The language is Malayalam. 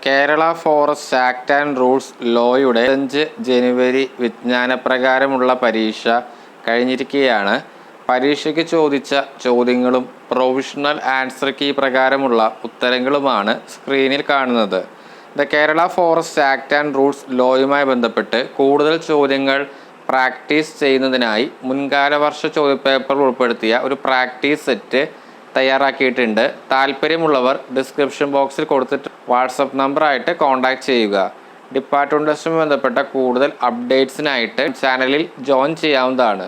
Kerala forest act and rules ലോയുടെ 5 ജനുവരി വിജ്ഞാനപ്രകാരമുള്ള പരീക്ഷ കഴിഞ്ഞിരിക്കുകയാണ്. പരീക്ഷയ്ക്ക് ചോദിച്ച ചോദ്യങ്ങളും പ്രൊവിഷണൽ ആൻസർ കീ പ്രകാരമുള്ള ഉത്തരങ്ങളുമാണ് സ്ക്രീനിൽ കാണുന്നത്. Kerala forest act and rules ലോയുമായി ബന്ധപ്പെട്ട് കൂടുതൽ ചോദ്യങ്ങൾ പ്രാക്ടീസ് ചെയ്യുന്നതിനായി മുൻകാല വർഷ ചോദ്യപേപ്പറിൽ ഉൾപ്പെടുത്തിയ ഒരു പ്രാക്ടീസ് സെറ്റ് തയ്യാറാക്കിയിട്ടുണ്ട്. താല്പര്യമുള്ളവർ ഡിസ്ക്രിപ്ഷൻ ബോക്സിൽ കൊടുത്തിട്ട് വാട്സപ്പ് നമ്പറായിട്ട് കോൺടാക്ട് ചെയ്യുക. ഡിപ്പാർട്ട്മെൻറ്റ് ടെസ്റ്റുമായി ബന്ധപ്പെട്ട കൂടുതൽ അപ്ഡേറ്റ്സിനായിട്ട് ചാനലിൽ ജോയിൻ ചെയ്യാവുന്നതാണ്.